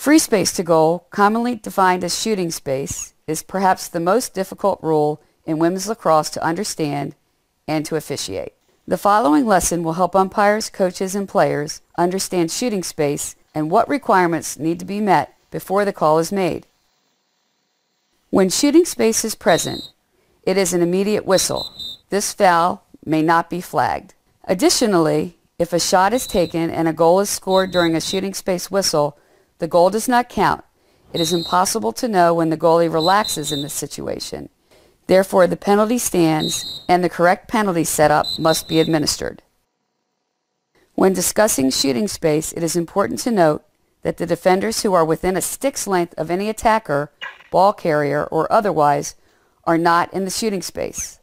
Free space to goal, commonly defined as shooting space, is perhaps the most difficult rule in women's lacrosse to understand and to officiate. The following lesson will help umpires, coaches, and players understand shooting space and what requirements need to be met before the call is made. When shooting space is present, it is an immediate whistle. This foul may not be flagged. Additionally, if a shot is taken and a goal is scored during a shooting space whistle, the goal does not count. It is impossible to know when the goalie relaxes in this situation. Therefore, the penalty stands and the correct penalty setup must be administered. When discussing shooting space, it is important to note that the defenders who are within a stick's length of any attacker, ball carrier, or otherwise are not in the shooting space.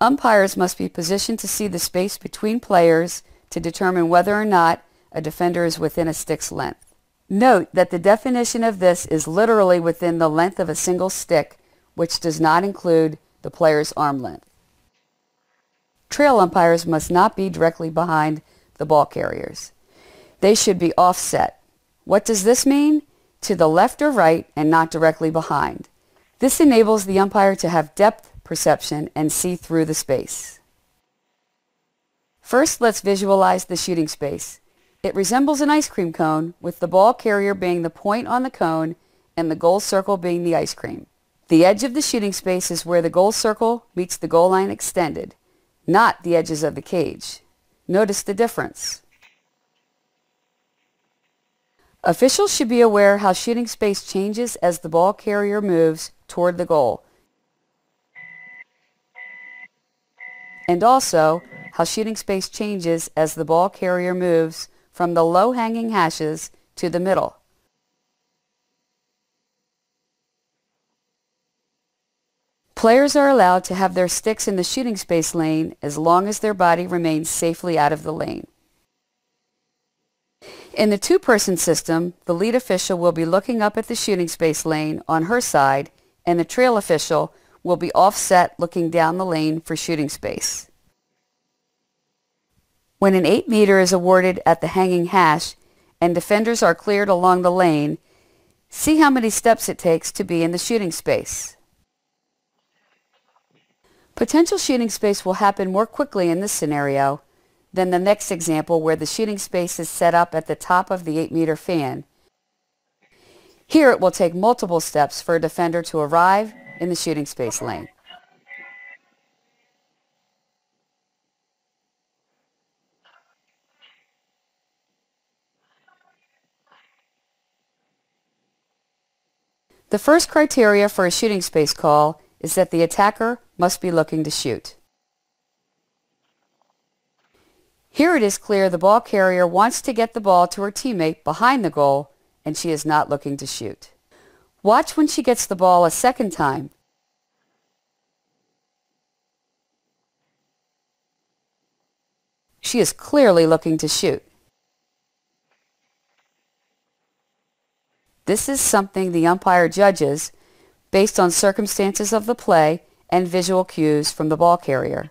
Umpires must be positioned to see the space between players to determine whether or not a defender is within a stick's length. Note that the definition of this is literally within the length of a single stick, which does not include the player's arm length. Trail umpires must not be directly behind the ball carriers. They should be offset. What does this mean? To the left or right and not directly behind. This enables the umpire to have depth perception and see through the space. First, let's visualize the shooting space. It resembles an ice cream cone, with the ball carrier being the point on the cone and the goal circle being the ice cream. The edge of the shooting space is where the goal circle meets the goal line extended, not the edges of the cage. Notice the difference. Officials should be aware how shooting space changes as the ball carrier moves toward the goal, and also how shooting space changes as the ball carrier moves from the low-hanging hashes to the middle. Players are allowed to have their sticks in the shooting space lane as long as their body remains safely out of the lane. In the two-person system, the lead official will be looking up at the shooting space lane on her side, and the trail official will be offset looking down the lane for shooting space. When an 8 meter is awarded at the hanging hash and defenders are cleared along the lane, see how many steps it takes to be in the shooting space. Potential shooting space will happen more quickly in this scenario than the next example where the shooting space is set up at the top of the 8 meter fan. Here it will take multiple steps for a defender to arrive in the shooting space lane. The first criteria for a shooting space call is that the attacker must be looking to shoot. Here it is clear the ball carrier wants to get the ball to her teammate behind the goal and she is not looking to shoot. Watch when she gets the ball a second time. She is clearly looking to shoot. This is something the umpire judges based on circumstances of the play and visual cues from the ball carrier.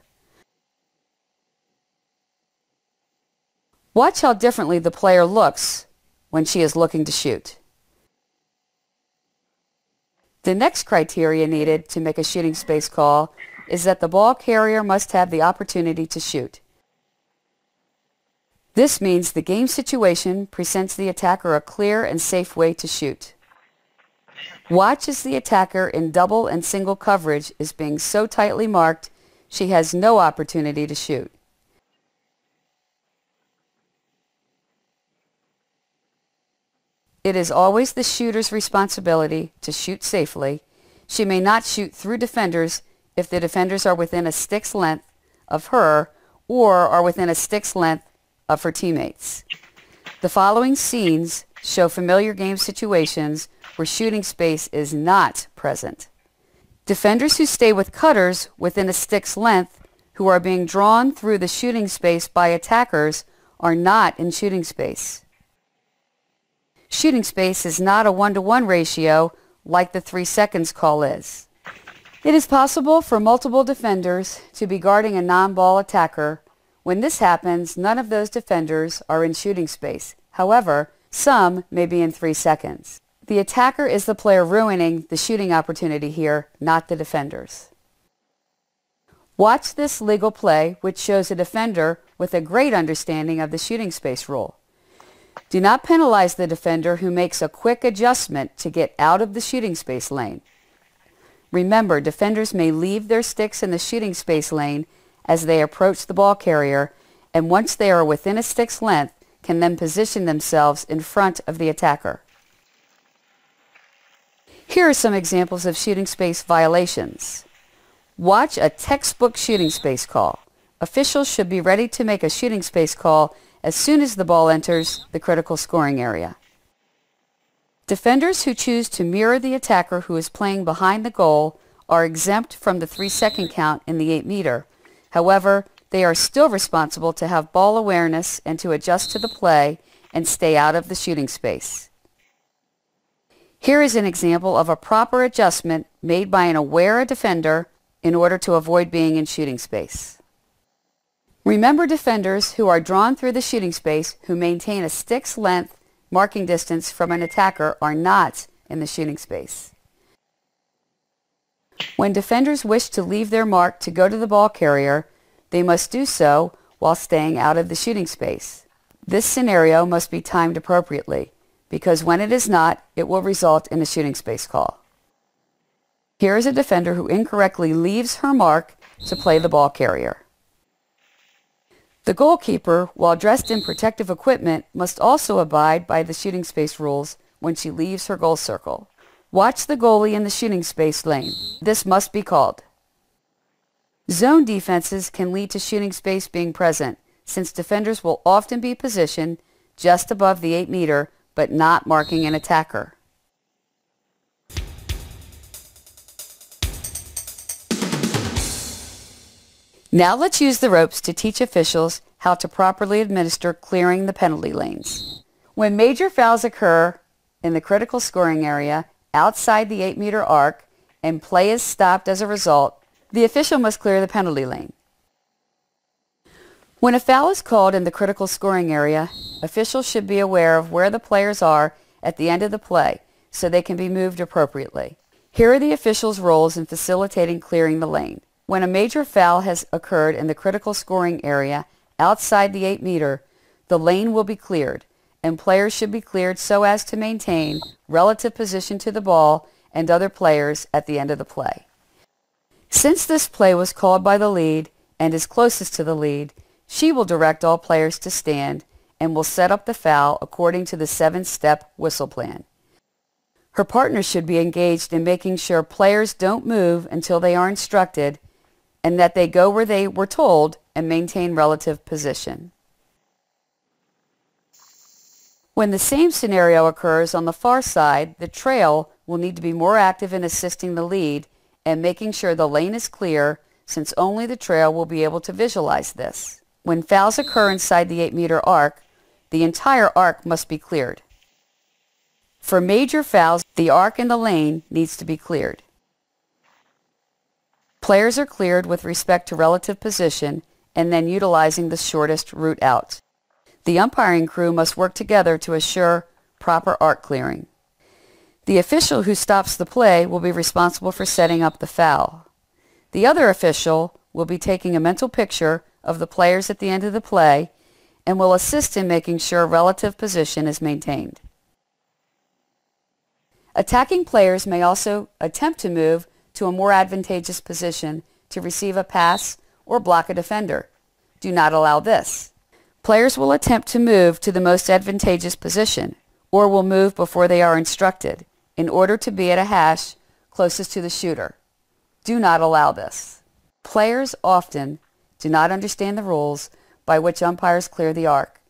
Watch how differently the player looks when she is looking to shoot. The next criteria needed to make a shooting space call is that the ball carrier must have the opportunity to shoot. This means the game situation presents the attacker a clear and safe way to shoot. Watch as the attacker in double and single coverage is being so tightly marked she has no opportunity to shoot. It is always the shooter's responsibility to shoot safely. She may not shoot through defenders if the defenders are within a stick's length of her or are within a stick's length of her teammates. The following scenes show familiar game situations where shooting space is not present. Defenders who stay with cutters within a stick's length who are being drawn through the shooting space by attackers are not in shooting space. Shooting space is not a 1-to-1 ratio like the 3 seconds call is. It is possible for multiple defenders to be guarding a non-ball attacker. When this happens, none of those defenders are in shooting space. However, Some may be in 3 seconds. The attacker is the player ruining the shooting opportunity here, not the defenders. Watch this legal play, which shows a defender with a great understanding of the shooting space rule. Do not penalize the defender who makes a quick adjustment to get out of the shooting space lane. Remember, defenders may leave their sticks in the shooting space lane as they approach the ball carrier, and once they are within a stick's length, can then position themselves in front of the attacker. Here are some examples of shooting space violations. Watch a textbook shooting space call. Officials should be ready to make a shooting space call as soon as the ball enters the critical scoring area. Defenders who choose to mirror the attacker who is playing behind the goal are exempt from the 3-second count in the 8-meter. However, they are still responsible to have ball awareness and to adjust to the play and stay out of the shooting space. Here is an example of a proper adjustment made by an aware defender in order to avoid being in shooting space. Remember, defenders who are drawn through the shooting space who maintain a stick's length marking distance from an attacker are not in the shooting space. When defenders wish to leave their mark to go to the ball carrier, they must do so while staying out of the shooting space. This scenario must be timed appropriately, because when it is not, it will result in a shooting space call. Here is a defender who incorrectly leaves her mark to play the ball carrier. The goalkeeper, while dressed in protective equipment, must also abide by the shooting space rules when she leaves her goal circle. Watch the goalie in the shooting space lane. This must be called. Zone defenses can lead to shooting space being present, since defenders will often be positioned just above the 8-meter but not marking an attacker. Now let's use the ropes to teach officials how to properly administer clearing the penalty lanes. When major fouls occur in the critical scoring area outside the 8-meter arc and play is stopped as a result, the official must clear the penalty lane. When a foul is called in the critical scoring area, officials should be aware of where the players are at the end of the play so they can be moved appropriately. Here are the officials' roles in facilitating clearing the lane. When a major foul has occurred in the critical scoring area outside the 8-meter, the lane will be cleared, and players should be cleared so as to maintain relative position to the ball and other players at the end of the play. Since this play was called by the lead and is closest to the lead, she will direct all players to stand and will set up the foul according to the 7-step whistle plan. Her partner should be engaged in making sure players don't move until they are instructed and that they go where they were told and maintain relative position. When the same scenario occurs on the far side, the trail will need to be more active in assisting the lead and making sure the lane is clear, since only the trail will be able to visualize this. When fouls occur inside the 8-meter arc, the entire arc must be cleared. For major fouls, the arc and the lane needs to be cleared. Players are cleared with respect to relative position and then utilizing the shortest route out. The umpiring crew must work together to assure proper arc clearing. The official who stops the play will be responsible for setting up the foul. The other official will be taking a mental picture of the players at the end of the play and will assist in making sure relative position is maintained. Attacking players may also attempt to move to a more advantageous position to receive a pass or block a defender. Do not allow this. Players will attempt to move to the most advantageous position or will move before they are instructed in order to be at a hash closest to the shooter. Do not allow this. Players often do not understand the rules by which umpires clear the arc.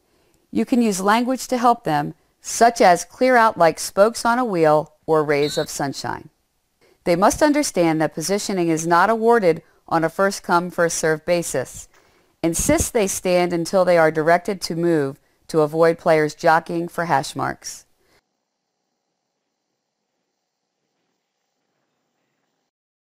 You can use language to help them, such as clear out like spokes on a wheel or rays of sunshine. They must understand that positioning is not awarded on a first-come, first-served basis. Insist they stand until they are directed to move to avoid players jockeying for hash marks.